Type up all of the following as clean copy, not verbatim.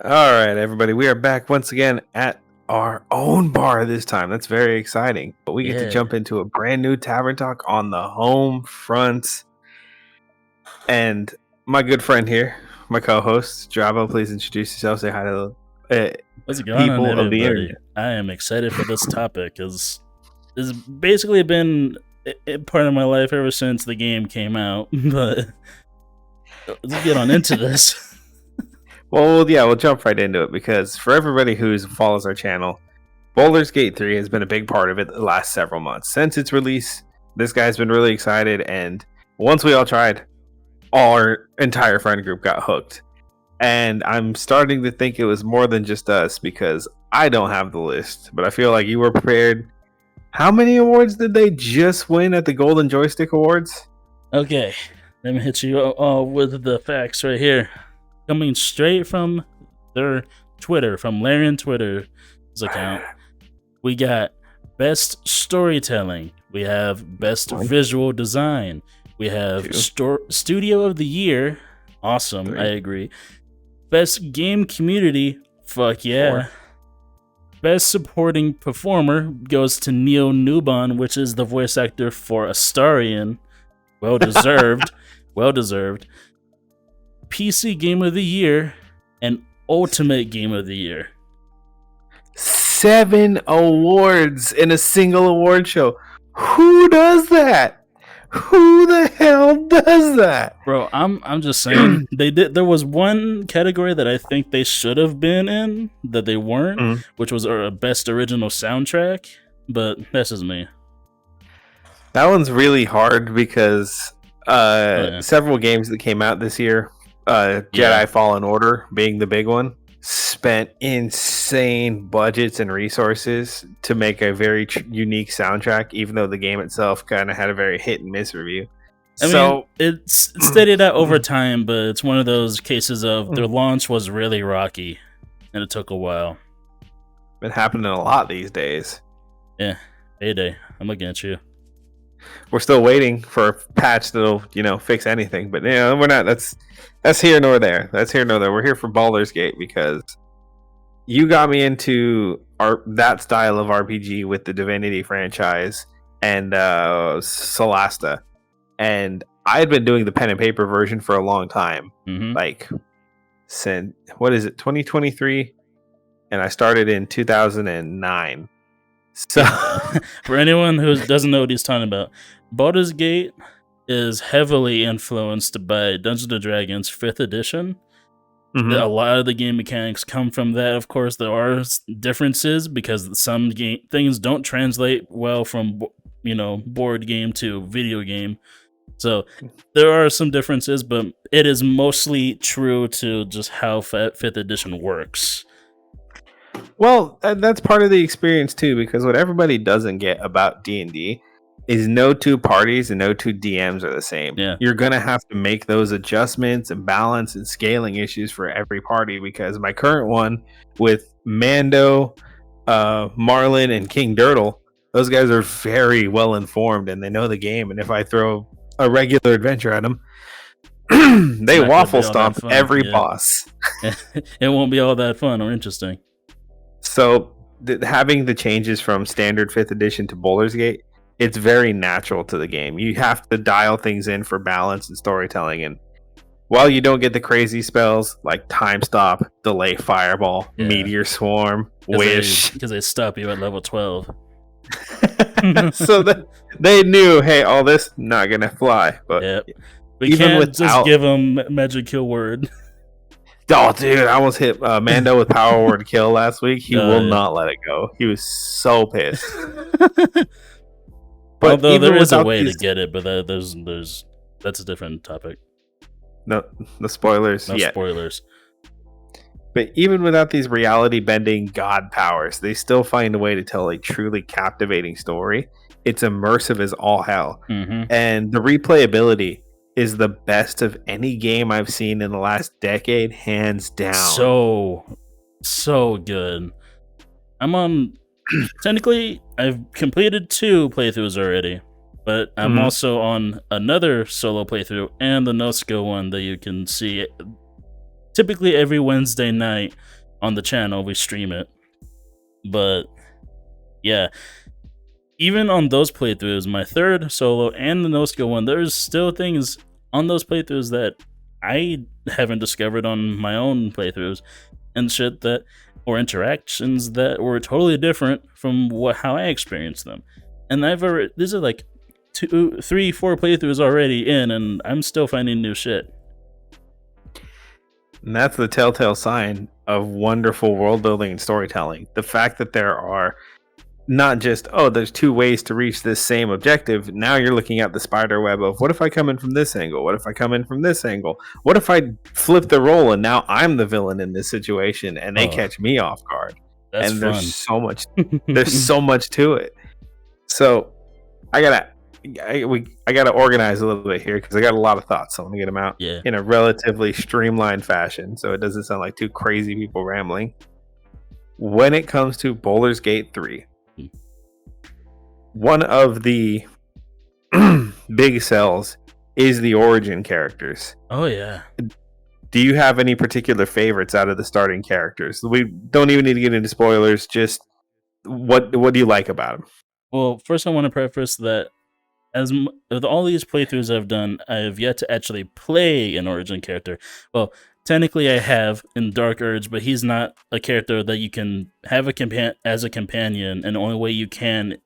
All right, everybody, we are back once again at our own bar this time. That's very exciting. But we get to jump into a brand new Tavern Talk on the home front. And my good friend here, my co-host, Dravo, please introduce yourself. Say hi to the What's going on, everybody? I am excited for this topic because it's basically been a part of my life ever since the game came out. But let's get on into this. Well, yeah, we'll jump right into it because for everybody who follows our channel, Baldurs Gate 3 has been a big part of it the last several months. Since its release, this guy's been really excited, and once we all tried, our entire friend group got hooked. And I'm starting to think it was more than just us because I don't have the list, but I feel like you were prepared. How many awards did they just win at the Golden Joystick Awards? Okay, let me hit you all with the facts right here. Coming straight from their Twitter, from Larian Twitter's account, we got Best Storytelling, we have Best Visual Design, we have Studio of the Year, awesome, 3. I agree. Best Game Community, fuck yeah. 4. Best Supporting Performer goes to Neo Nubon, which is the voice actor for Astarion. Well deserved. Well deserved. PC Game of the Year and Ultimate Game of the Year. 7 awards in a single award show. Who does that? Who the hell does that? Bro, I'm just saying they did. There was one category that I think they should have been in that they weren't, which was our Best Original Soundtrack, but that's just me. That one's really hard because several games that came out this year, Jedi Fallen Order being the big one, spent insane budgets and resources to make a very unique soundtrack, even though the game itself kind of had a very hit and miss review. I mean, it's steadied out over time, but it's one of those cases of their launch was really rocky, and it took a while. Been happening a lot these days. Yeah, payday. I'm looking at you. We're still waiting for a patch that'll, fix anything. But we're not. That's here nor there. That's here nor there. We're here for Baldur's Gate because you got me into that style of RPG with the Divinity franchise and Solasta, and I had been doing the pen and paper version for a long time, like since 2023, and I started in 2009. So, for anyone who doesn't know what he's talking about, Baldur's Gate is heavily influenced by Dungeons & Dragons 5th edition. A lot of the game mechanics come from that. Of course, there are differences because some things don't translate well from board game to video game. So there are some differences, but it is mostly true to just how 5th edition works. Well, that's part of the experience too, because what everybody doesn't get about D&D is no two parties and no two DMs are the same. Yeah. You're going to have to make those adjustments and balance and scaling issues for every party, because my current one with Mando, Marlin, and King Dirtle, those guys are very well informed and they know the game. And if I throw a regular adventure at them, they waffle stomp every boss. It won't be all that fun or interesting. So having the changes from standard 5th edition to Baldur's Gate, it's very natural to the game. You have to dial things in for balance and storytelling. And while you don't get the crazy spells like Time Stop, Delay Fireball, Meteor Swarm, Wish. Because they stop you at level 12. So they knew, hey, all this not going to fly. But we can't just give them Magic Kill Word. Oh, dude, I almost hit Mando with Power Word Kill last week. He will not let it go. He was so pissed. But although there is a way to get it, but that's a different topic. No, the spoilers. No spoilers. But even without these reality-bending god powers, they still find a way to tell a truly captivating story. It's immersive as all hell. And the replayability is the best of any game I've seen in the last decade, hands down. So good. I'm on... Technically, I've completed 2 playthroughs already, but I'm also on another solo playthrough and the NoSkill one that you can see typically every Wednesday night on the channel we stream it. But yeah, even on those playthroughs, my third solo and the NoSkill one, there's still things on those playthroughs that I haven't discovered on my own playthroughs, and shit that, or interactions that were totally different from how I experienced them. And these are like 2, 3, 4 playthroughs already in, and I'm still finding new shit. And that's the telltale sign of wonderful world building and storytelling. The fact that there are not just, there's 2 ways to reach this same objective. Now you're looking at the spider web of, what if I come in from this angle? What if I come in from this angle? What if I flip the role and now I'm the villain in this situation and they catch me off guard? That's and fun. There's so much to it. So I gotta organize a little bit here because I got a lot of thoughts. So let me get them out in a relatively streamlined fashion, so it doesn't sound like 2 crazy people rambling. When it comes to Baldurs Gate 3, one of the big sells is the origin characters. Oh yeah. Do you have any particular favorites out of the starting characters? We don't even need to get into spoilers. Just what do you like about them? Well, first I want to preface that with all these playthroughs I've done, I have yet to actually play an origin character. Well, technically I have in Dark Urge, but he's not a character that you can have as a companion, and the only way you can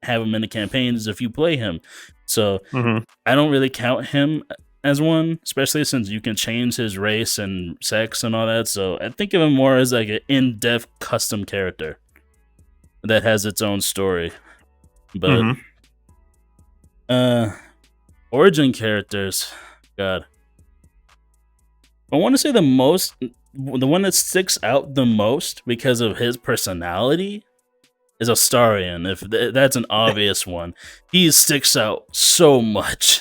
have him in the campaign is if you play him. So I don't really count him as one, especially since you can change his race and sex and all that. So I think of him more as like an in-depth custom character that has its own story. But origin characters, God, I want to say the one that sticks out the most because of his personality is Astarion. If that's an obvious one, he sticks out so much.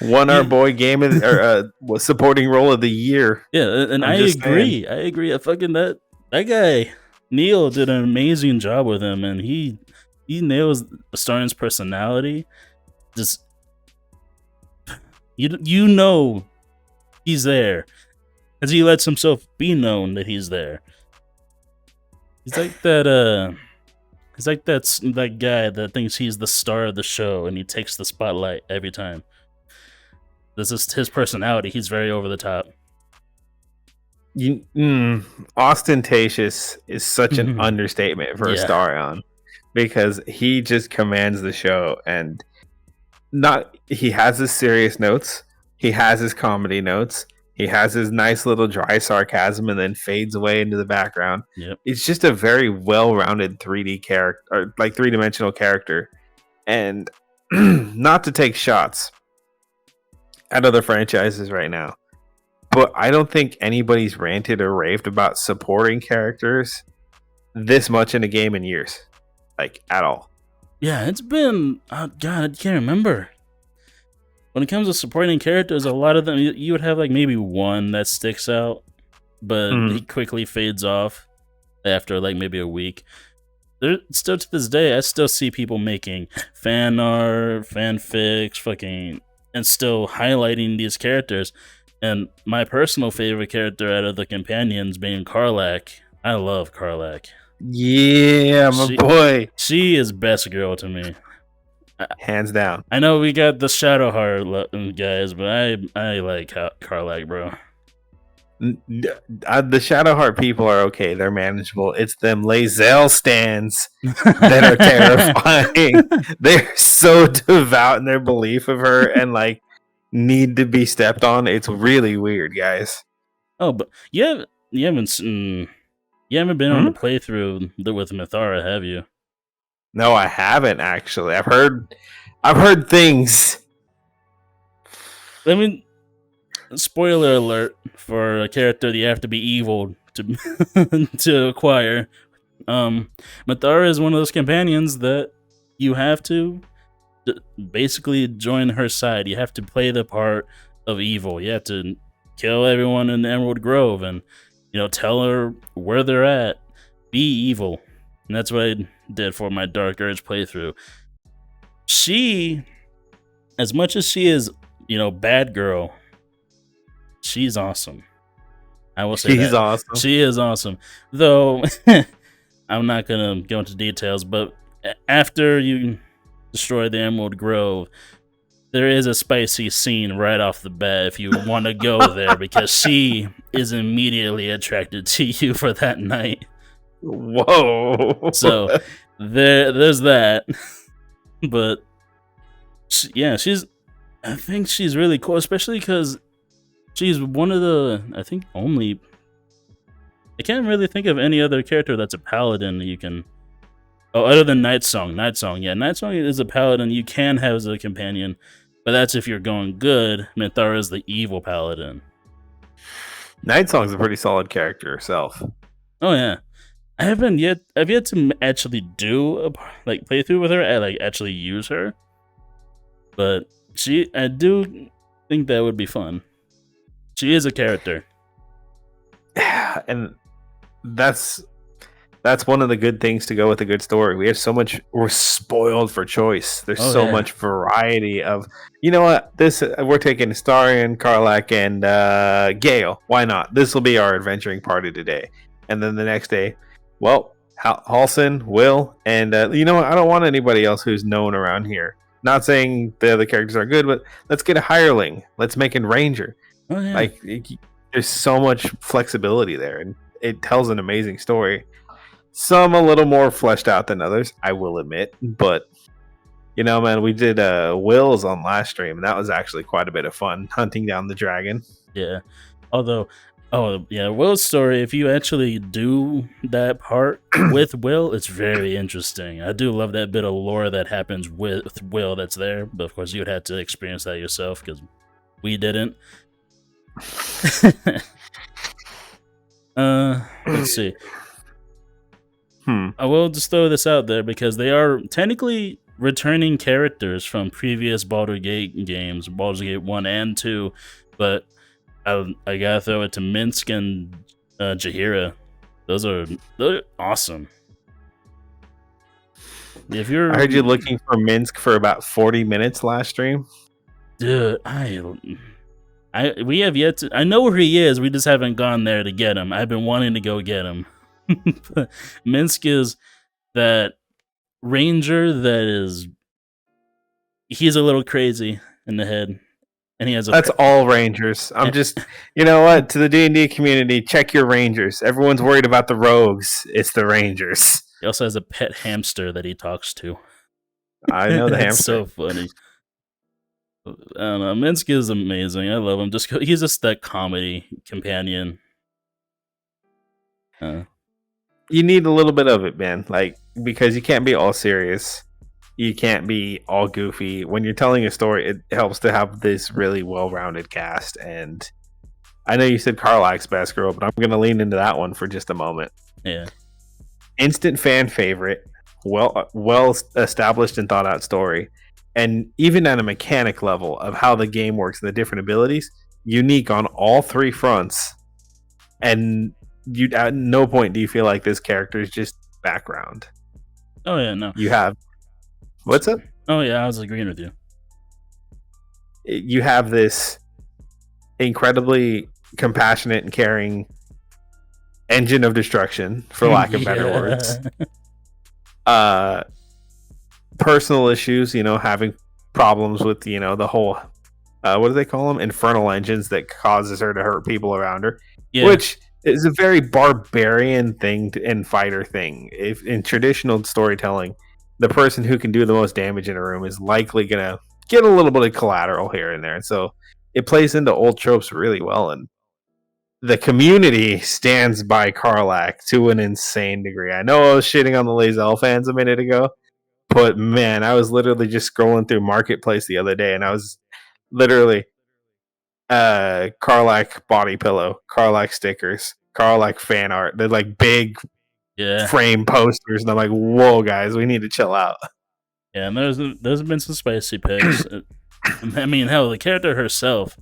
Won our boy game or supporting role of the year. Yeah, and I agree. I agree. Fucking that guy Neil did an amazing job with him, and he nails Astarion's personality. Just you know he's there, as he lets himself be known that he's there. He's like that. He's like that guy that thinks he's the star of the show, and he takes the spotlight every time. This is his personality. He's very over the top. Ostentatious is such an understatement for Astarion, because he just commands the show, and he has his serious notes, he has his comedy notes, he has his nice little dry sarcasm, and then fades away into the background. Yep. It's just a very well-rounded 3D character, or like 3-dimensional character. And not to take shots at other franchises right now, but I don't think anybody's ranted or raved about supporting characters this much in a game in years, like at all. Yeah, it's been God, I can't remember. When it comes to supporting characters, a lot of them you would have like maybe one that sticks out, but he quickly fades off after like maybe a week. There still to this day, I still see people making fan art, fanfics, fucking, and still highlighting these characters. And my personal favorite character out of the companions being Karlach. I love Karlach. Yeah, my boy. She is best girl to me. Hands down. I know we got the Shadowheart guys, but I like Karlach, bro. The Shadowheart people are okay. They're manageable. It's them Lae'zel stands that are terrifying. They're so devout in their belief of her and like need to be stepped on. It's really weird, guys. Oh, but you haven't been on the playthrough with Mythara, have you? No, I haven't actually. I've heard things. I mean, spoiler alert for a character that you have to be evil to to acquire. Mythara is one of those companions that you have to basically join her side. You have to play the part of evil. You have to kill everyone in the Emerald Grove and, tell her where they're at. Be evil. And that's what I did for my Dark Urge playthrough. She, as much as she is, bad girl, she's awesome. I will say She's that. awesome. She is awesome. Though, I'm not going to go into details, but after you destroy the Emerald Grove, there is a spicy scene right off the bat if you want to go there, because she is immediately attracted to you for that night. Whoa. So there's that. But yeah, I think she's really cool, especially because she's one of the, I think, only. I can't really think of any other character that's a paladin that you can. Oh, other than Nightsong. Yeah, Nightsong is a paladin you can have as a companion, but that's if you're going good. Minthara is the evil paladin. Nightsong's a pretty solid character herself. Oh yeah, I've yet to actually do a playthrough with her. I actually use her, but I do think that would be fun. She is a character, and that's one of the good things to go with a good story. We have so much. We're spoiled for choice. There's so much variety of. You know what? We're taking Starion, Karlach, and Gale. Why not? This will be our adventuring party today. And then the next day, well, Halson, Will, and you know what? I don't want anybody else who's known around here. Not saying the other characters are good, but let's get a hireling. Let's make a ranger. Oh, yeah. There's so much flexibility there, and it tells an amazing story. Some a little more fleshed out than others, I will admit, but you know, man, we did Will's on last stream, and that was actually quite a bit of fun hunting down the dragon. Yeah, although, Will's story, if you actually do that part with Will, it's very interesting. I do love that bit of lore that happens with Will that's there, but of course you would have to experience that yourself because we didn't. Let's see. I will just throw this out there because they are technically returning characters from previous Baldur's Gate games, Baldur's Gate 1 and 2, but I gotta throw it to Minsk and Jaheira. Those are awesome. I heard you looking for Minsk for about 40 minutes last stream. Dude, we have yet to. I know where he is. We just haven't gone there to get him. I've been wanting to go get him. Minsk is that ranger he's a little crazy in the head, and he has that's all rangers. I'm just, you know what, to the D&D community, check your rangers. Everyone's worried about the rogues. It's the rangers. He also has a pet hamster that he talks to. I know the hamster. It's so funny. I don't know. Minsk is amazing. I love him. He's just that comedy companion. You need a little bit of it, man. Because you can't be all serious. You can't be all goofy. When you're telling a story, it helps to have this really well-rounded cast. And I know you said Karlach's best girl, but I'm going to lean into that one for just a moment. Yeah. Instant fan favorite, well established and thought out story. And even at a mechanic level of how the game works and the different abilities, unique on all three fronts. And you at no point do you feel like this character is just background. Oh yeah, no. You have what's up? Oh yeah, I was agreeing with you. You have this incredibly compassionate and caring engine of destruction, for lack of better words. Personal issues, having problems with, the whole, what do they call them? Infernal engines that causes her to hurt people around her, which is a very barbarian thing and fighter thing. If in traditional storytelling, the person who can do the most damage in a room is likely going to get a little bit of collateral here and there. And so it plays into old tropes really well. And the community stands by Karlach to an insane degree. I know I was shitting on the Lae'zel fans a minute ago, but man, I was literally just scrolling through Marketplace the other day, and I was literally Karlach body pillow, Karlach stickers, Karlach fan art. They're like big frame posters, and I'm like, whoa, guys, we need to chill out. Yeah, and there's been some spicy picks. I mean, hell, the character herself.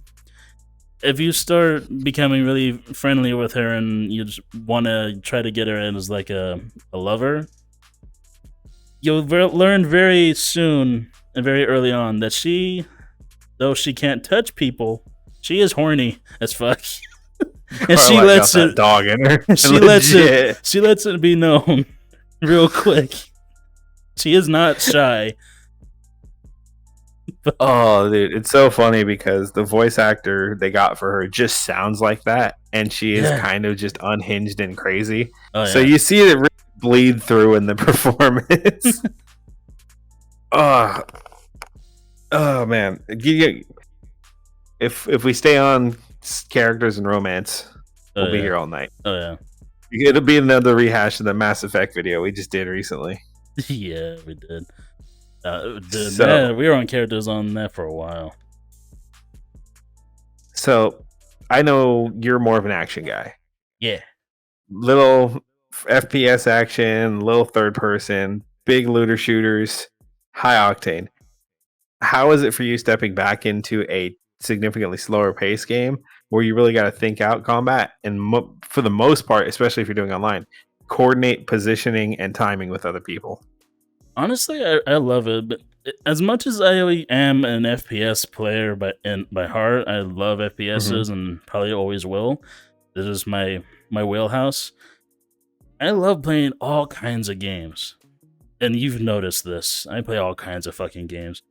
If you start becoming really friendly with her and you just want to try to get her in as like a lover, you'll learn very soon and very early on that though she can't touch people, she is horny as fuck. And she Carla lets got that it. dog in her. She lets it be known real quick. She is not shy. Oh, dude, it's so funny because the voice actor they got for her just sounds like that, and she is kind of just unhinged and crazy. Oh, so yeah. you see it really bleed through in the performance. Oh man, if we stay on characters and romance, we'll be here all night. Oh yeah, it'll be another rehash of the Mass Effect video we just did recently. Yeah, we did. We were on characters on that for a while. So I know you're more of an action guy. Yeah, little FPS action, little third person, big looter shooters, high octane. How is it for you stepping back into a significantly slower pace game where you really got to think out combat and for the most part, especially if you're doing online, coordinate positioning and timing with other people? Honestly, I love it. But as much as I am an FPS player by heart, I love FPSs and probably always will. This is my wheelhouse. I love playing all kinds of games. And you've noticed this. I play all kinds of fucking games.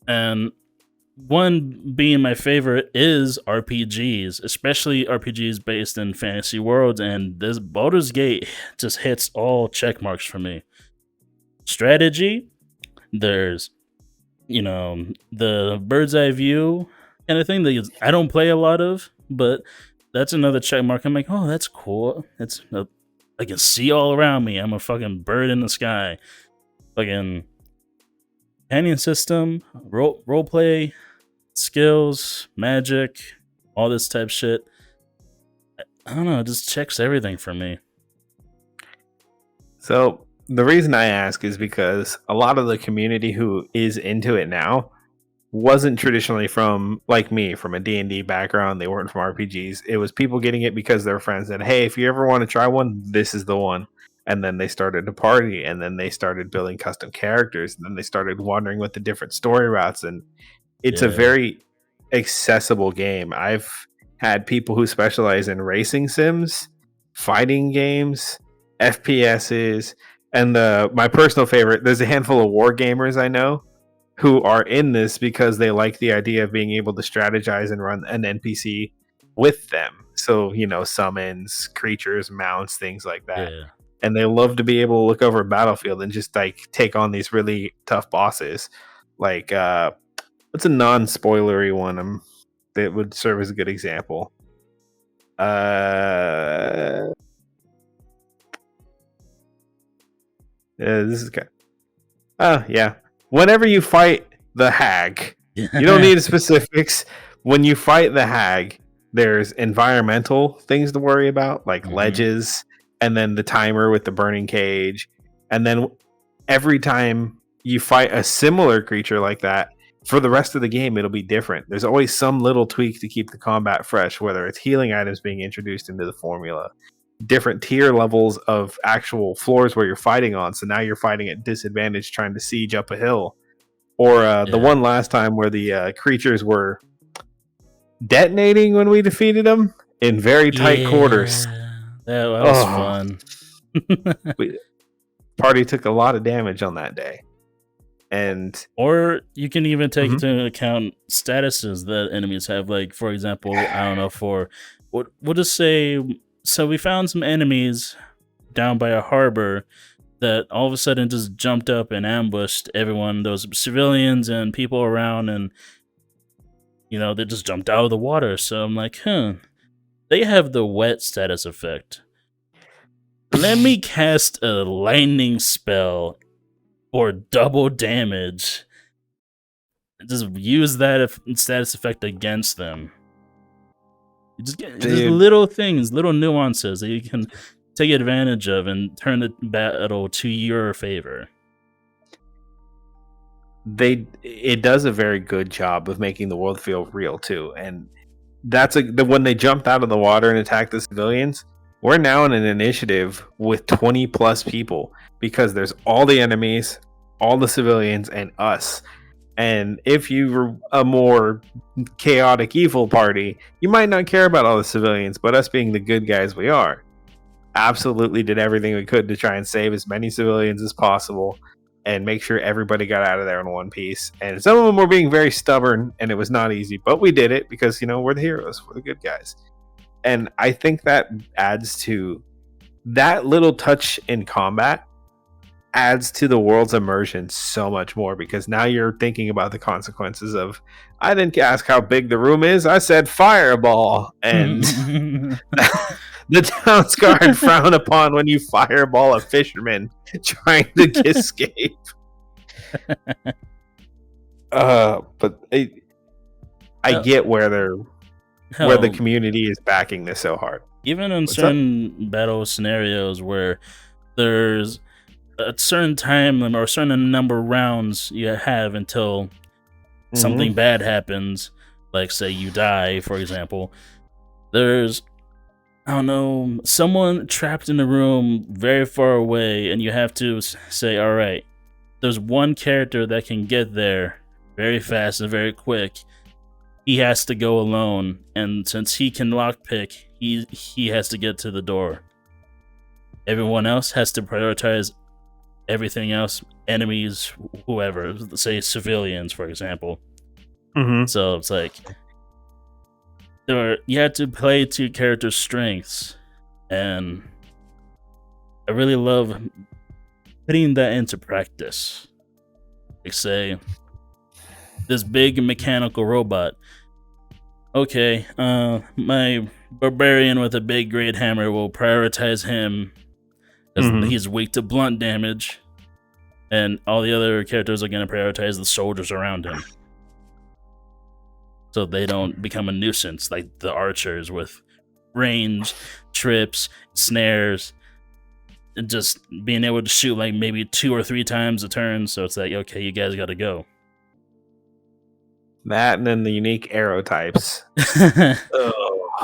And one being my favorite is RPGs, especially RPGs based in fantasy worlds. And this Baldur's Gate just hits all check marks for me. Strategy, there's, the bird's eye view kind of thing that I don't play a lot of, but that's another check mark. I'm like, oh, that's cool. I can see all around me. I'm a fucking bird in the sky. Fucking companion system, role play, skills, magic, all this type of shit. I don't know, it just checks everything for me. So the reason I ask is because a lot of the community who is into it now wasn't traditionally from, like me, from a D&D background. They weren't from RPGs. It was people getting it because their friends said, hey, if you ever want to try one, this is the one. And then they started to party, and then they started building custom characters, and then they started wandering with the different story routes. And it's a very accessible game. I've had people who specialize in racing sims, fighting games, FPSs, and my personal favorite, there's a handful of war gamers I know who are in this because they like the idea of being able to strategize and run an NPC with them. So, summons, creatures, mounts, things like that. Yeah. And they love to be able to look over a battlefield and just like take on these really tough bosses. Like, what's a non-spoilery one that would serve as a good example? This is good. Oh, yeah. Whenever you fight the hag, you don't need specifics. When you fight the hag, there's environmental things to worry about, like ledges, and then the timer with the burning cage. And then every time you fight a similar creature like that, for the rest of the game, it'll be different. There's always some little tweak to keep the combat fresh, whether it's healing items being introduced into the formula, different tier levels of actual floors where you're fighting on. So now you're fighting at disadvantage trying to siege up a hill. Or the one last time where the creatures were detonating when we defeated them in very tight quarters. That was fun. Party took a lot of damage on that day. Or you can even take into account statuses that enemies have. Like, for example, I don't know, we'll just say, so we found some enemies down by a harbor that all of a sudden just jumped up and ambushed everyone, those civilians and people around, and, they just jumped out of the water. So I'm like, they have the wet status effect. Let me cast a lightning spell or double damage. Just use that status effect against them. You just get just little things, little nuances that you can take advantage of and turn the battle to your favor. It does a very good job of making the world feel real too, and that's when they jumped out of the water and attacked the civilians. We're now in an initiative with 20 plus people because there's all the enemies, all the civilians, and us. And if you were a more chaotic evil party, you might not care about all the civilians, but us being the good guys we are, absolutely did everything we could to try and save as many civilians as possible and make sure everybody got out of there in one piece. And some of them were being very stubborn, and it was not easy, but we did it because, we're the heroes, we're the good guys. And I think that adds to that little touch in combat, adds to the world's immersion so much more, because now you're thinking about the consequences of, I didn't ask how big the room is, I said fireball. And the town's guard frown upon when you fireball a fisherman trying to escape. But I get where the community is backing this so hard. Even in certain battle scenarios where there's a certain time limit or a certain number of rounds you have until something bad happens, like say you die, for example, there's, I don't know, someone trapped in a room very far away, and you have to say, all right, there's one character that can get there very fast and very quick. He has to go alone, and since he can lockpick, he has to get to the door. Everyone else has to prioritize everything else, enemies, whoever, say civilians, for example. So it's like, you had to play to characters' strengths, and I really love putting that into practice. Like, say, this big mechanical robot. Okay, my barbarian with a big great hammer will prioritize him, because he's weak to blunt damage, and all the other characters are going to prioritize the soldiers around him, so they don't become a nuisance like the archers with range, trips, snares, and just being able to shoot like maybe 2 or 3 times a turn. So it's like, okay, you guys got to go. That, and then the unique arrow types.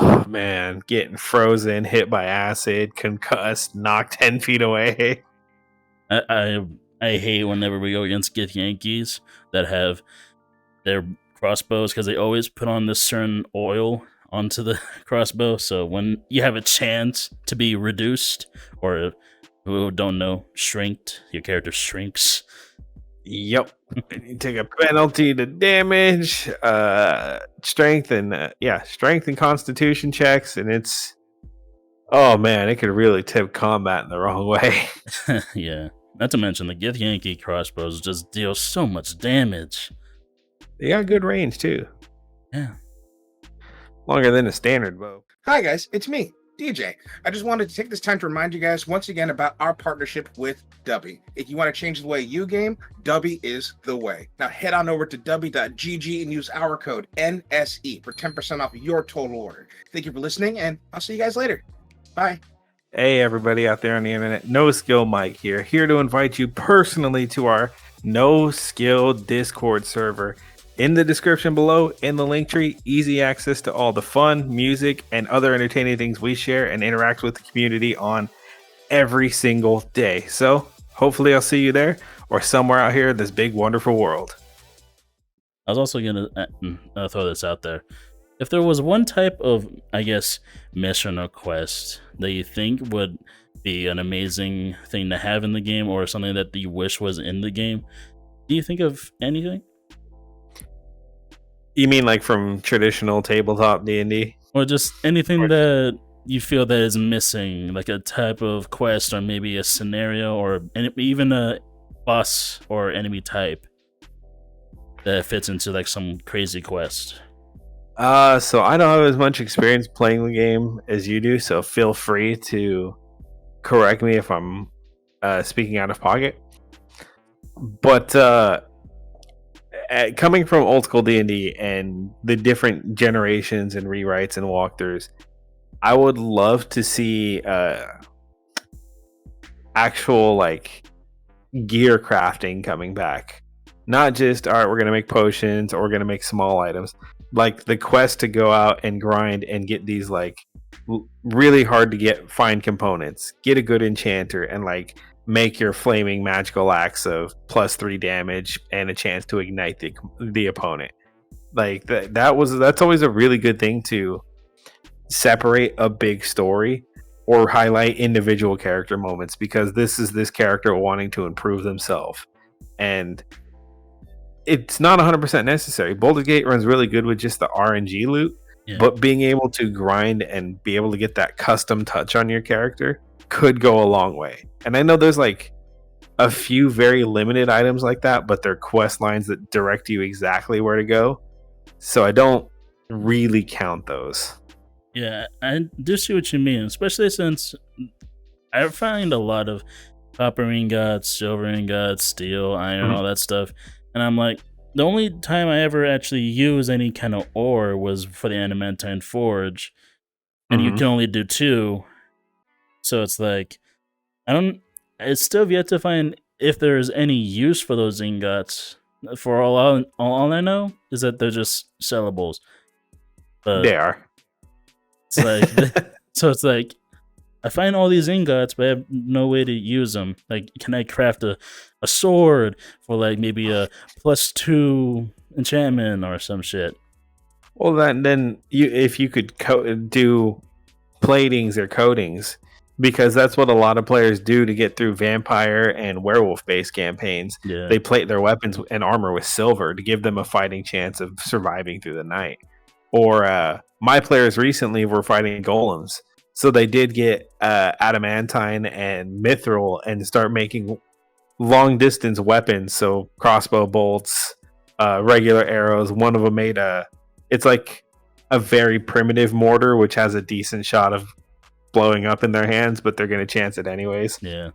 Oh man, getting frozen, hit by acid, concussed, knocked 10 feet away. I hate whenever we go against Gith Yankees that have their crossbows, because they always put on this certain oil onto the crossbow, so when you have a chance to be reduced, or who don't know, shrinked, your character shrinks. Yep. You take a penalty to damage, strength and constitution checks, and it's, oh man, it could really tip combat in the wrong way. Yeah. Not to mention the Gith Yankee crossbows just deal so much damage. They got good range too. Yeah. Longer than a standard bow. Hi guys, it's me, DJ. I just wanted to take this time to remind you guys once again about our partnership with Dubby. If you want to change the way you game, Dubby is the way. Now head on over to dubby.gg and use our code NSE for 10% off your total order. Thank you for listening, and I'll see you guys later. Bye. Hey everybody out there on the internet, NoSkill Mike here to invite you personally to our NoSkill Discord server. In the description below, in the link tree, easy access to all the fun, music, and other entertaining things we share and interact with the community on every single day. So hopefully I'll see you there or somewhere out here in this big, wonderful world. I was also going to throw this out there. If there was one type of, I guess, mission or quest that you think would be an amazing thing to have in the game, or something that you wish was in the game, do you think of anything? You mean like from traditional tabletop D&D? Or just anything that you feel that is missing, like a type of quest or maybe a scenario or even a boss or enemy type that fits into like some crazy quest? So I don't have as much experience playing the game as you do, so feel free to correct me if I'm speaking out of pocket. But coming from old school D&D and the different generations and rewrites and walkthroughs, I would love to see actual like gear crafting coming back. Not just, all right, we're going to make potions or we're going to make small items. Like the quest to go out and grind and get these like really hard to find components, get a good enchanter, and like make your flaming magical axe of +3 damage and a chance to ignite the opponent. Like that's always a really good thing to separate a big story or highlight individual character moments, because this is this character wanting to improve themselves, and it's not 100% necessary. Baldur's Gate runs really good with just the RNG loot, but being able to grind and be able to get that custom touch on your character could go a long way. And I know there's like a few very limited items like that, but they're quest lines that direct you exactly where to go, so I don't really count those. Yeah, I do see what you mean, especially since I find a lot of copper ingots, silver ingots, steel, iron, all that stuff. And I'm like, the only time I ever actually use any kind of ore was for the adamantine forge. And you can only do 2. So it's like, it's still yet to find if there's any use for those ingots. For all I know is that they're just sellables. But they are. It's like, so it's like, I find all these ingots, but I have no way to use them. Like, can I craft a sword for like maybe a +2 enchantment or some shit? Well, then if you could do platings or coatings, because that's what a lot of players do to get through vampire and werewolf based campaigns. Yeah. They plate their weapons and armor with silver to give them a fighting chance of surviving through the night. Or my players recently were fighting golems, so they did get adamantine and mithril and start making long distance weapons. So crossbow bolts, regular arrows. One of them made it's like a very primitive mortar, which has a decent shot of blowing up in their hands, but they're going to chance it anyways. Yeah.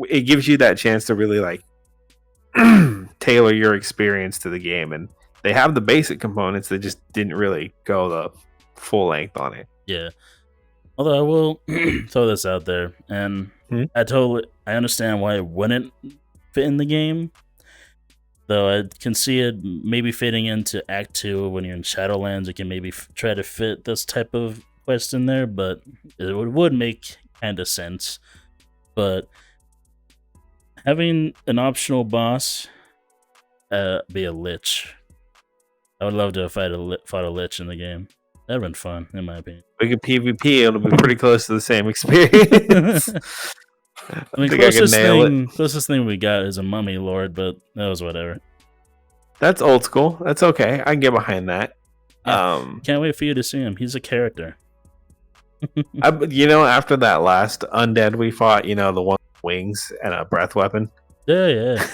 It gives you that chance to really like tailor your experience to the game, and they have the basic components. They just didn't really go the full length on it. Yeah. Although I will throw this out there, and I understand why it wouldn't fit in the game. Though I can see it maybe fitting into Act 2 when you're in Shadowlands. It can maybe try to fit this type of quest in there, but it would make kind of sense. But having an optional boss be a lich. I would love to have fought a lich in the game. That'd been fun, in my opinion. We could PvP, it'll be pretty close to the same experience. I mean, closest thing we got is a mummy lord, but that was whatever. That's old school. That's okay. I can get behind that. Yeah. Can't wait for you to see him. He's a character. After that last undead we fought, the one with wings and a breath weapon. Yeah.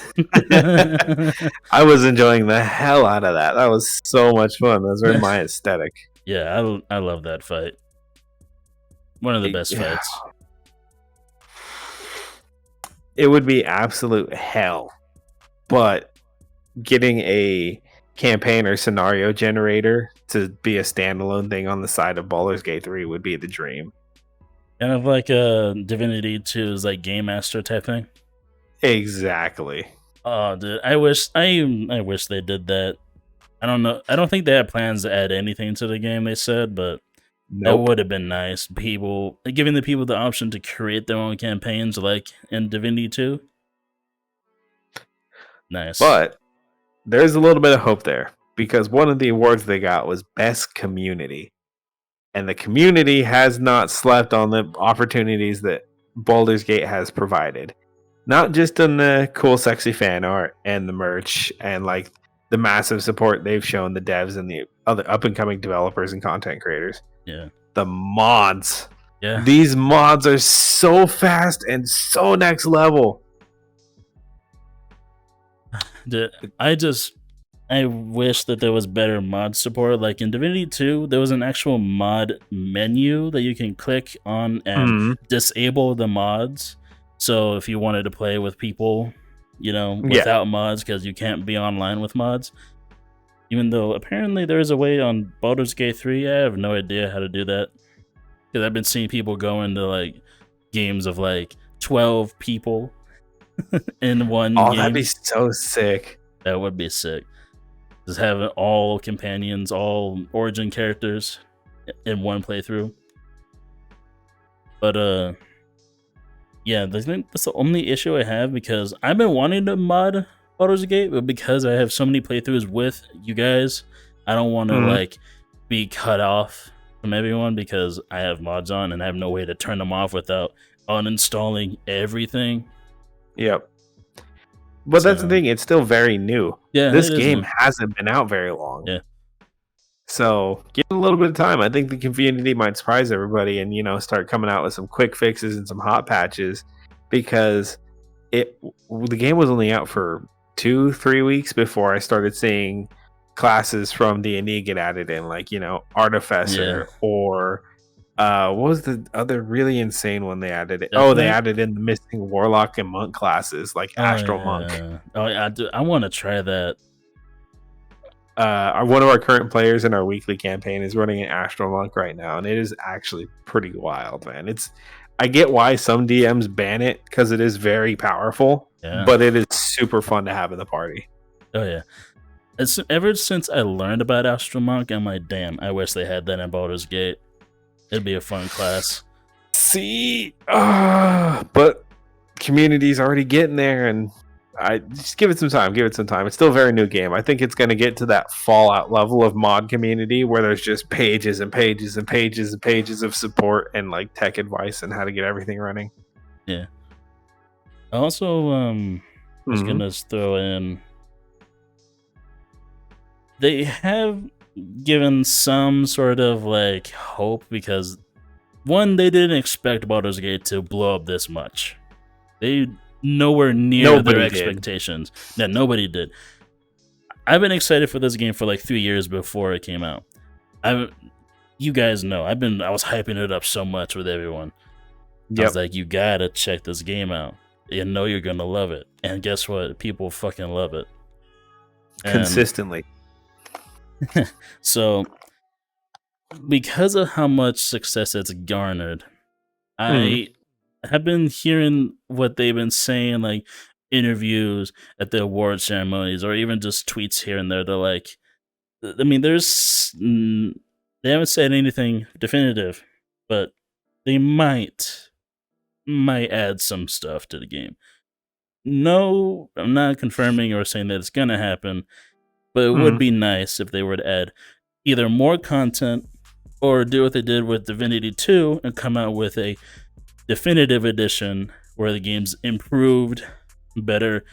I was enjoying the hell out of that. That was so much fun. Those were my aesthetic. Yeah, I love that fight. One of the best fights. It would be absolute hell, but getting a campaign or scenario generator to be a standalone thing on the side of Baldur's Gate 3 would be the dream. Kind of like a Divinity 2's like Game Master type thing. Exactly. Oh, dude, I wish they did that. I don't know. I don't think they had plans to add anything to the game, they said, but that would have been nice. Giving the people the option to create their own campaigns like in Divinity 2. Nice. But there's a little bit of hope there, because one of the awards they got was Best Community. And the community has not slept on the opportunities that Baldur's Gate has provided. Not just in the cool, sexy fan art and the merch and like the massive support they've shown the devs and the other up-and-coming developers and content creators. Yeah. The mods. Yeah. These mods are so fast and so next level. I wish that there was better mod support. Like in Divinity 2, there was an actual mod menu that you can click on and disable the mods. So if you wanted to play with people, without mods, because you can't be online with mods. Even though apparently there is a way on Baldur's Gate 3, I have no idea how to do that. Because I've been seeing people go into like games of like 12 people in one game. Oh, that'd be so sick. That would be sick. Just having all companions, all origin characters in one playthrough. But Yeah, I think that's the only issue I have because I've been wanting to mod Baldur's Gate, but because I have so many playthroughs with you guys, I don't want to Mhm. like be cut off from everyone because I have mods on and I have no way to turn them off without uninstalling everything. Yep. But that's the So thing, it's still very new. yeah, This it is game new. hasn't been out very long. Yeah. So give it a little bit of time. I think the community might surprise everybody and start coming out with some quick fixes and some hot patches because the game was only out for 2-3 weeks before I started seeing classes from D&D get added in, like Artificer or what was the other really insane one they added? They Definitely. added in the missing Warlock and Monk classes, like Astral Monk. Oh, yeah, I want to try that. One of our current players in our weekly campaign is running an Astral Monk right now, and it is actually pretty wild, man. I get why some DMs ban it because it is very powerful, but it is super fun to have in the party. Oh yeah. It's ever since I learned about Astral Monk, I'm like, damn, I wish they had that in Baldur's Gate. It'd be a fun class. See, but community's already getting there, and I just give it some time. It's still a very new game. I think it's going to get to that Fallout level of mod community where there's just pages and pages and pages and pages of support and like tech advice and how to get everything running. Yeah. I also was gonna throw in. They have given some sort of like hope because one, they didn't expect Baldur's Gate to blow up this much. They nowhere near their expectations. Yeah, nobody did. I've been excited for this game for like 3 years before it came out. You guys know I was hyping it up so much with everyone. I was like, you gotta check this game out. You know you're gonna love it. And guess what? People fucking love it. Consistently. So because of how much success it's garnered, I have been hearing what they've been saying, like interviews at the award ceremonies, or even just tweets here and there. They're like, I mean, they haven't said anything definitive, but they might add some stuff to the game. No, I'm not confirming or saying that it's gonna happen, but it would be nice if they were to add either more content or do what they did with Divinity 2 and come out with a definitive edition where the game's improved, better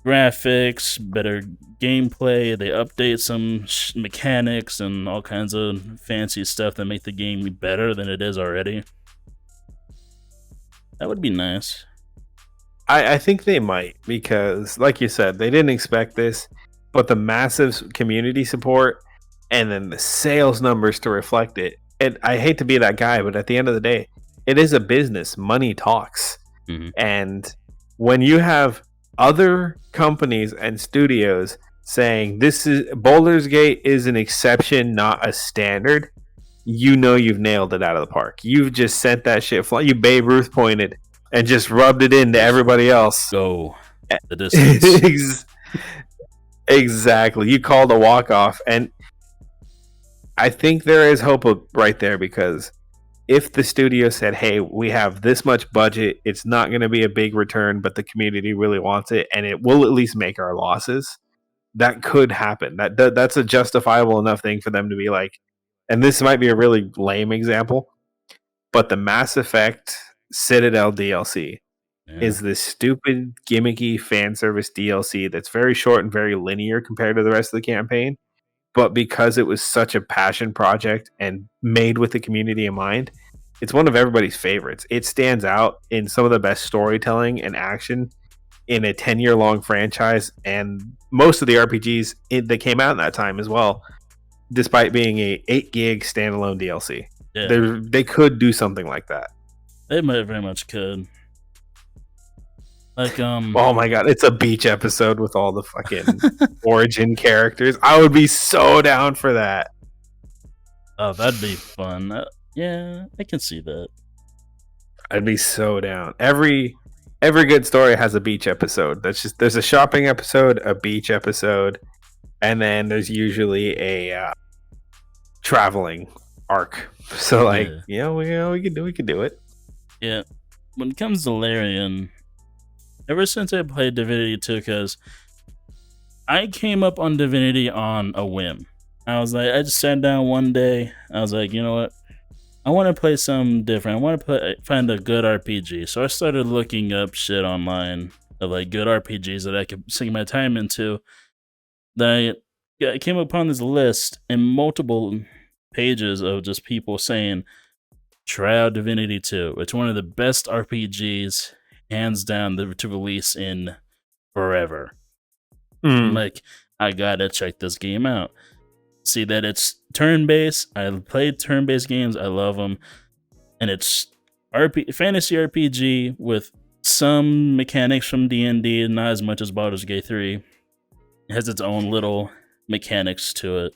graphics, better gameplay. They update some mechanics and all kinds of fancy stuff that make the game better than it is already. That would be nice. I think they might because, like you said, they didn't expect this, but the massive community support and then the sales numbers to reflect it. And I hate to be that guy, but at the end of the day, it is a business. Money talks. Mm-hmm. And when you have other companies and studios saying Baldur's Gate is an exception, not a standard, you've nailed it out of the park. You've just sent that shit fly. You Babe Ruth pointed and just rubbed it into everybody else. Go the distance. Exactly. You called a walk-off. And I think there is hope right there because if the studio said, hey, we have this much budget, it's not going to be a big return, but the community really wants it, and it will at least make our losses, that could happen. That's a justifiable enough thing for them to be like, and this might be a really lame example, but the Mass Effect Citadel DLC is this stupid, gimmicky fan service DLC that's very short and very linear compared to the rest of the campaign. But because it was such a passion project and made with the community in mind, it's one of everybody's favorites. It stands out in some of the best storytelling and action in a 10-year-long franchise, and most of the RPGs that came out in that time as well, despite being a 8 gig standalone DLC. Yeah. They could do something like that. They very much could. Like, oh my god, it's a beach episode with all the fucking origin characters. I would be so down for that. Oh, that'd be fun. Yeah, I can see that. I'd be so down. Every good story has a beach episode. There's a shopping episode, a beach episode, and then there's usually a traveling arc. So like, we could do it. Yeah. when it comes to Larian, ever since I played Divinity 2, because I came up on Divinity on a whim. I was like, I just sat down one day. I was like, you know what? I want to play something different. I want to find a good RPG. So I started looking up shit online of like good RPGs that I could sink my time into. Then I came upon this list and multiple pages of just people saying, try out Divinity 2. It's one of the best RPGs, hands down, to release in forever. I'm like, I gotta check this game out. See that it's turn-based. I played turn-based games. I love them. And it's fantasy RPG with some mechanics from D&D, not as much as Baldur's Gate 3. It has its own little mechanics to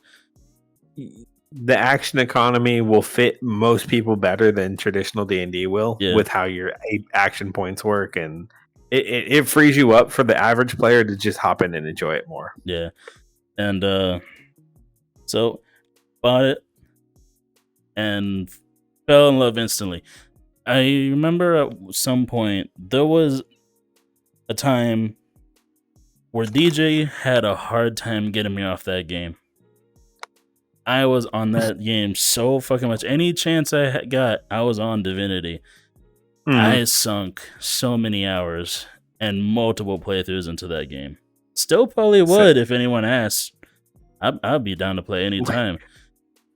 it. The action economy will fit most people better than traditional D&D will, with how your action points work, and it frees you up for the average player to just hop in and enjoy it more. Yeah. And so bought it and fell in love instantly. I remember at some point there was a time where DJ had a hard time getting me off that game. I was on that game so fucking much. Any chance I got, I was on Divinity. I sunk so many hours and multiple playthroughs into that game. Still probably would if anyone asked. I'd be down to play anytime.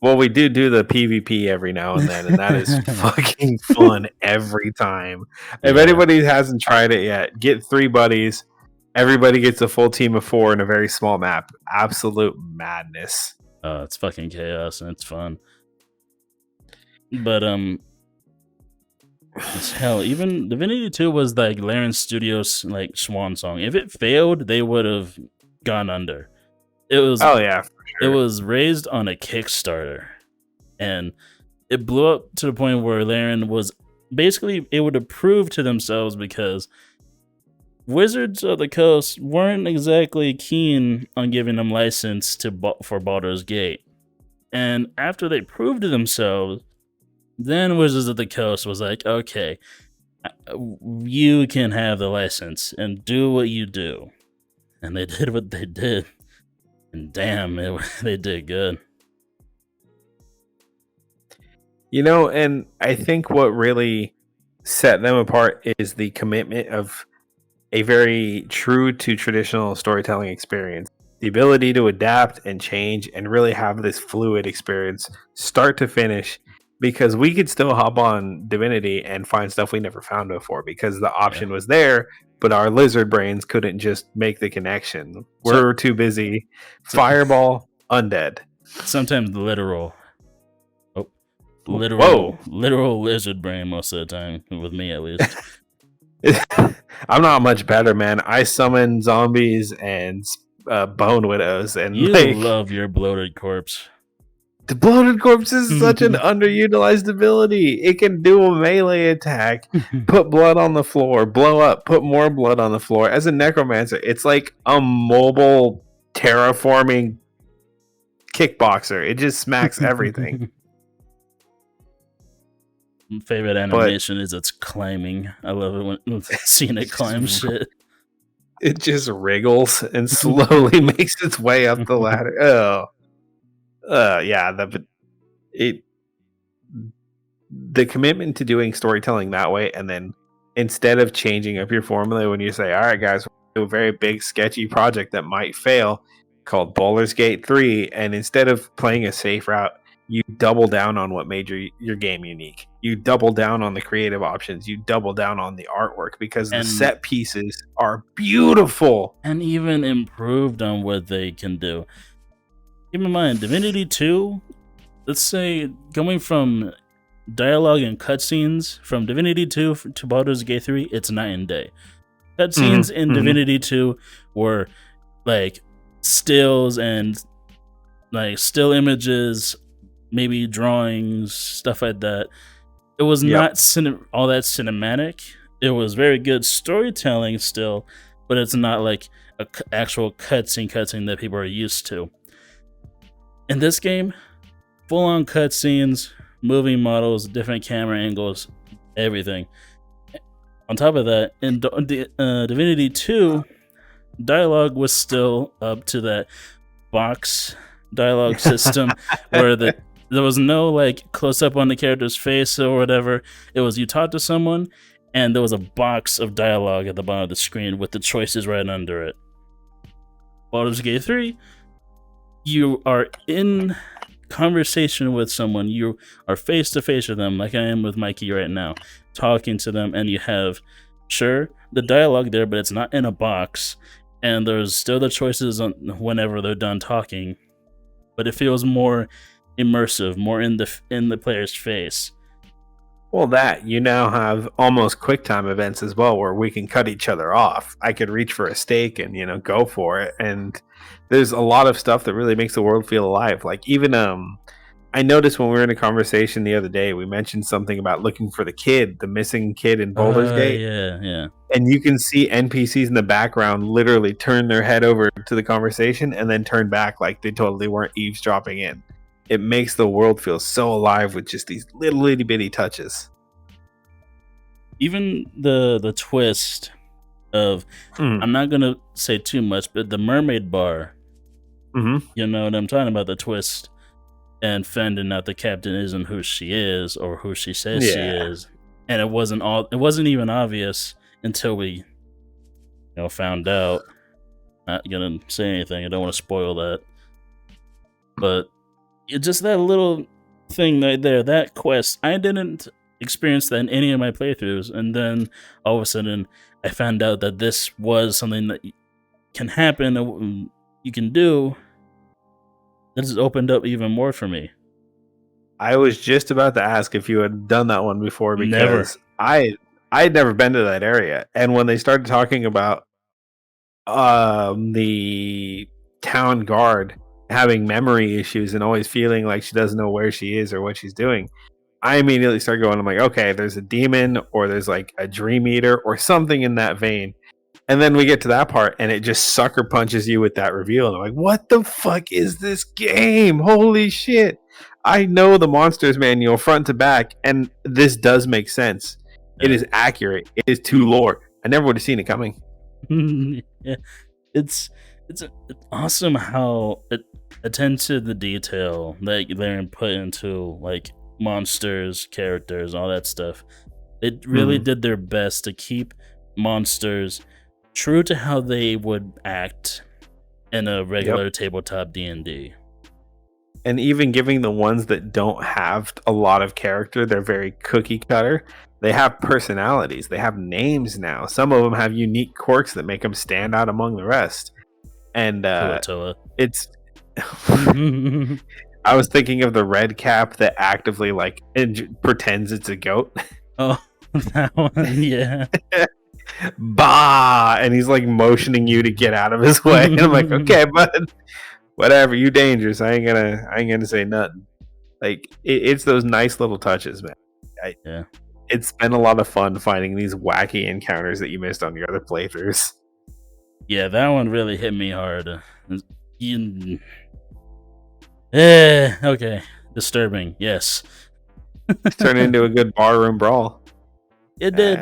Well, we do the PvP every now and then, and that is fucking fun every time. If anybody hasn't tried it yet, get 3 buddies. Everybody gets a full team of 4 in a very small map. Absolute madness. It's fucking chaos and it's fun. But hell, even Divinity 2 was like Larian Studios like swan song. If it failed, they would have gone under. It was for sure. It was raised on a Kickstarter, and it blew up to the point where Larian was basically able to prove to themselves, because Wizards of the Coast weren't exactly keen on giving them license for Baldur's Gate. And after they proved to themselves, then Wizards of the Coast was like, okay, you can have the license and do what you do. And they did what they did. And damn, they did good. You know, and I think what really set them apart is the commitment of a very true to traditional storytelling experience. The ability to adapt and change and really have this fluid experience, start to finish, because we could still hop on Divinity and find stuff we never found before because the option was there, but our lizard brains couldn't just make the connection. We're too busy. Fireball, undead. Sometimes literal lizard brain most of the time, with me at least. I'm not much better, man. I summon zombies and bone widows, and you love your bloated corpse. The bloated corpse is such an underutilized ability. It can do a melee attack, put blood on the floor, blow up, put more blood on the floor. As a necromancer, it's like a mobile terraforming kickboxer. It just smacks everything. My favorite animation is its climbing. I love it when seeing it climb shit. It just wriggles and slowly makes its way up the ladder. The commitment to doing storytelling that way, and then instead of changing up your formula when you say, all right, guys, we'll do a very big, sketchy project that might fail called Baldur's Gate 3, and instead of playing a safe route, you double down on what made your game unique. You double down on the creative options. You double down on the artwork, because the set pieces are beautiful. And even improved on what they can do. Keep in mind, Divinity 2, let's say going from dialogue and cutscenes from Divinity 2 to Baldur's Gate 3, it's night and day. Cutscenes in Divinity 2 were like stills and like still images, maybe drawings, stuff like that. It was not all that cinematic. It was very good storytelling still, but it's not like an actual cutscene that people are used to. In this game, full-on cutscenes, moving models, different camera angles, everything. On top of that, in Divinity 2, dialogue was still up to that box dialogue system where there was no like close up on the character's face or whatever. It was you talk to someone and there was a box of dialogue at the bottom of the screen with the choices right under it. Baldur's Gate 3, you are in conversation with someone. You are face to face with them, like I am with Mikey right now, talking to them, and you have, sure, the dialogue there, but it's not in a box, and there's still the choices on whenever they're done talking, but it feels more immersive, more in the player's face. Well, that you now have almost QuickTime events as well, where we can cut each other off. I could reach for a steak and go for it, and there's a lot of stuff that really makes the world feel alive. Like even I noticed when we were in a conversation the other day, we mentioned something about looking for the missing kid in Baldur's Gate. Yeah. And you can see NPCs in the background literally turn their head over to the conversation and then turn back like they totally weren't eavesdropping in. It makes the world feel so alive with just these little itty bitty touches. Even the twist of, I'm not going to say too much, but the mermaid bar, you know what I'm talking about, the twist, and finding out the captain isn't who she is or who she says she is. And it wasn't even obvious until we found out. Not going to say anything. I don't want to spoil that. But just that little thing right there, that quest, I didn't experience that in any of my playthroughs, and then all of a sudden I found out that this was something that can happen, you can do. That has opened up even more for me. I was just about to ask if you had done that one before, because Never. I had never been to that area, and when they started talking about the town guard having memory issues and always feeling like she doesn't know where she is or what she's doing, I immediately started going, I'm like, okay, there's a demon or there's like a dream eater or something in that vein. And then we get to that part and it just sucker punches you with that reveal. And I'm like, what the fuck is this game? Holy shit. I know the monsters manual front to back, and this does make sense. It is accurate. It is to lore. I never would have seen it coming. Yeah. It's awesome how it attends to the detail that they're put into, like monsters, characters, all that stuff. It really did their best to keep monsters true to how they would act in a regular tabletop D&D. And even giving the ones that don't have a lot of character, they're very cookie cutter. They have personalities. They have names now. Some of them have unique quirks that make them stand out among the rest. And it's... I was thinking of the red cap that actively pretends it's a goat. Oh, that one, yeah. Bah! And he's like motioning you to get out of his way. And I'm like, okay, bud, whatever. You dangerous. I ain't gonna say nothing. Like it's those nice little touches, man. It's been a lot of fun finding these wacky encounters that you missed on your other playthroughs. Yeah, that one really hit me hard. Okay. Disturbing, yes. Turned into a good barroom brawl. It did.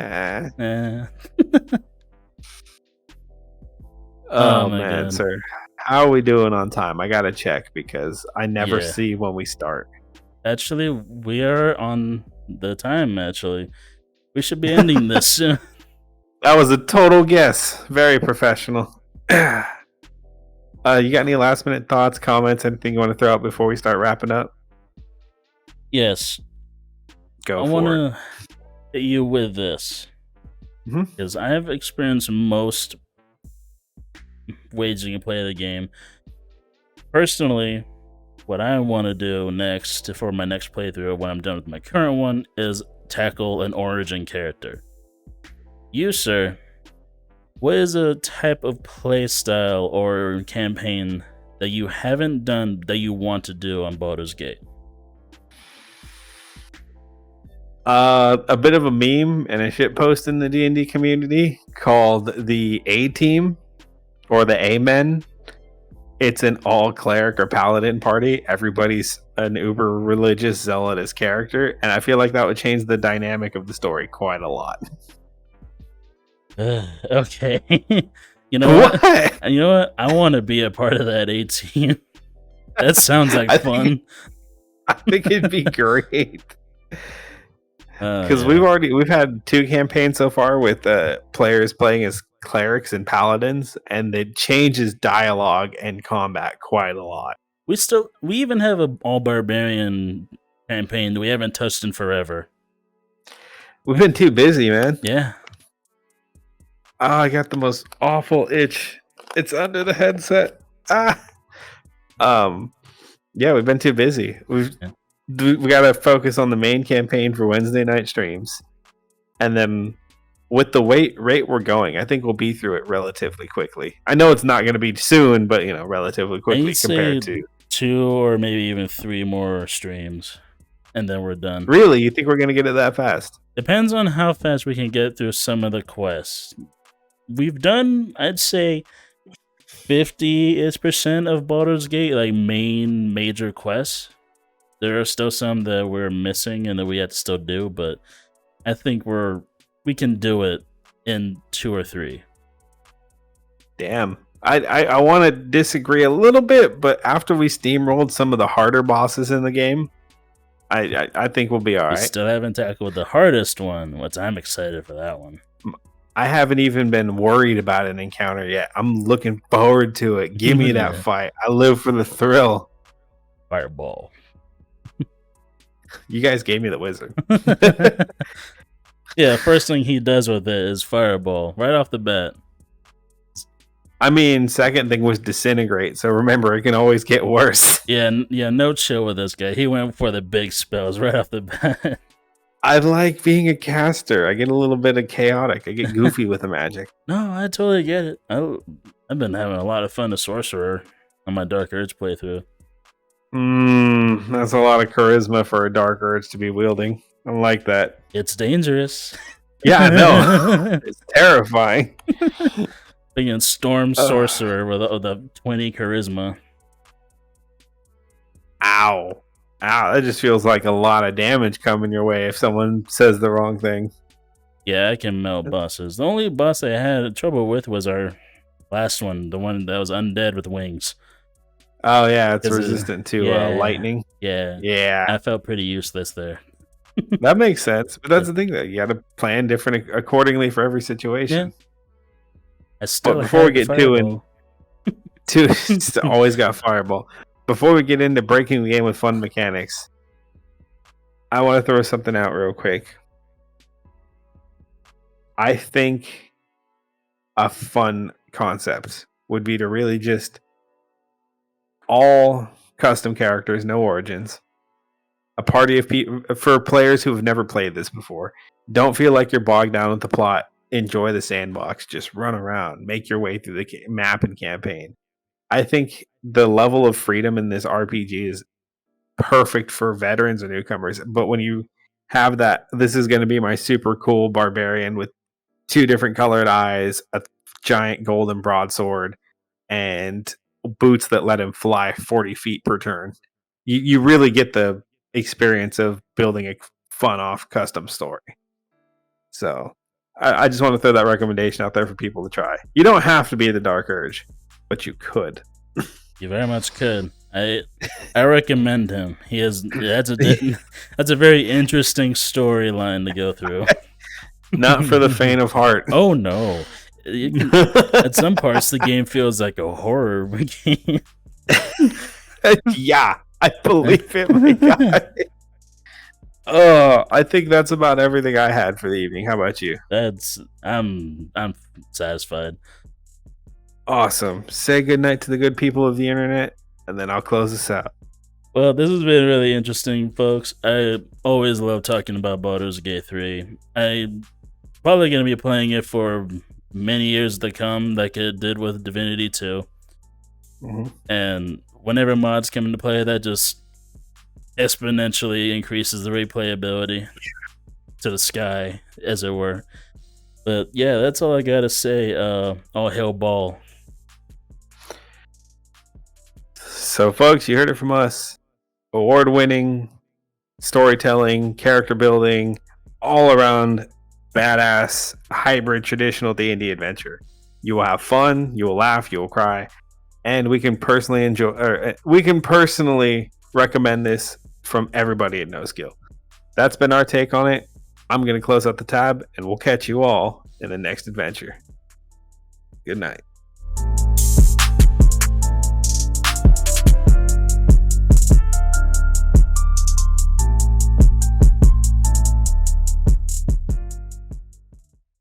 Oh man, God. Sir. How are we doing on time? I gotta check because I never see when we start. Actually, we are on the time, actually. We should be ending this soon. That was a total guess. Very professional. You got any last minute thoughts, comments, anything you want to throw out before we start wrapping up? Yes. Go I for want it. to hit you with this. Because I have experienced most ways you can play the game. Personally, what I want to do next for my next playthrough, when I'm done with my current one, is tackle an origin character. You, sir, what is a type of play style or campaign that you haven't done that you want to do on Baldur's Gate? A bit of a meme and a shitpost in the D&D community called the A-Team or the A-Men. It's an all cleric or paladin party. Everybody's an uber religious zealotous character, and I feel like that would change the dynamic of the story quite a lot. Okay. You know what? What? You know what? I want to be a part of that 18. That sounds like I fun. think, I think it'd be great. Because Yeah. we've had 2 campaigns so far with players playing as clerics and paladins, and it changes dialogue and combat quite a lot. We even have a all barbarian campaign that we haven't touched in forever. We've been too busy, man. Yeah. Oh, I got the most awful itch. It's under the headset. Ah. Yeah, we've been too busy. We got to focus on the main campaign for Wednesday night streams, and then with the rate we're going, I think we'll be through it relatively quickly. I know it's not going to be soon, but relatively quickly compared to 2 or maybe even 3 more streams, and then we're done. Really, you think we're going to get it that fast? Depends on how fast we can get through some of the quests. We've done, I'd say, 50% of Baldur's Gate, like main major quests. There are still some that we're missing and that we have to still do, but I think we can do it in 2 or 3. Damn. I want to disagree a little bit, but after we steamrolled some of the harder bosses in the game, I think we'll be all right. We still haven't tackled the hardest one, which I'm excited for that one. I haven't even been worried about an encounter yet. I'm looking forward to it. Give me that fight. I live for the thrill. Fireball. You guys gave me the wizard. Yeah, first thing he does with it is fireball right off the bat. I mean, second thing was disintegrate. So remember, it can always get worse. Yeah, no chill with this guy. He went for the big spells right off the bat. I like being a caster. I get a little bit of chaotic. I get goofy with the magic. No, I totally get it. I've been having a lot of fun as sorcerer on my Dark Urge playthrough. That's a lot of charisma for a Dark Urge to be wielding. I like that. It's dangerous. Yeah, I know. It's terrifying. Being Storm Sorcerer with the 20 charisma. Ow. That just feels like a lot of damage coming your way if someone says the wrong thing. Yeah, I can melt bosses. The only boss I had trouble with was our last one, the one that was undead with wings. Oh, yeah, it's resistant to lightning. Yeah. I felt pretty useless there. That makes sense. But that's the thing, that you got to plan different accordingly for every situation. Yeah. But before we get it's always got fireball. Before we get into breaking the game with fun mechanics, I want to throw something out real quick. I think a fun concept would be to really just all custom characters, no origins. A party of people for players who have never played this before. Don't feel like you're bogged down with the plot. Enjoy the sandbox. Just run around. Make your way through the map and campaign. I think the level of freedom in this RPG is perfect for veterans and newcomers. But when you have that, this is going to be my super cool barbarian with 2 different colored eyes, a giant golden broadsword, and boots that let him fly 40 feet per turn. You really get the experience of building a fun off custom story. So I just want to throw that recommendation out there for people to try. You don't have to be the Dark Urge, but you could. You very much could. I recommend him. That's a very interesting storyline to go through. Not for the faint of heart. Oh no. At some parts the game feels like a horror game. Yeah, I believe it, my guy. I think that's about everything I had for the evening. How about you? I'm satisfied. Awesome. Say goodnight to the good people of the internet, and then I'll close this out. Well, this has been really interesting, folks. I always love talking about Baldur's Gate 3. I'm probably going to be playing it for many years to come, like it did with Divinity 2. Mm-hmm. And whenever mods come into play, that just exponentially increases the replayability to the sky, as it were. But yeah, that's all I got to say. All hail Ball. So, folks, you heard it from us. Award-winning storytelling, character building, all around badass hybrid traditional D&D adventure. You will have fun, you will laugh, you will cry, and we can personally recommend this from everybody at NoSkill. That's been our take on it. I'm going to close out the tab, and we'll catch you all in the next adventure. Good night.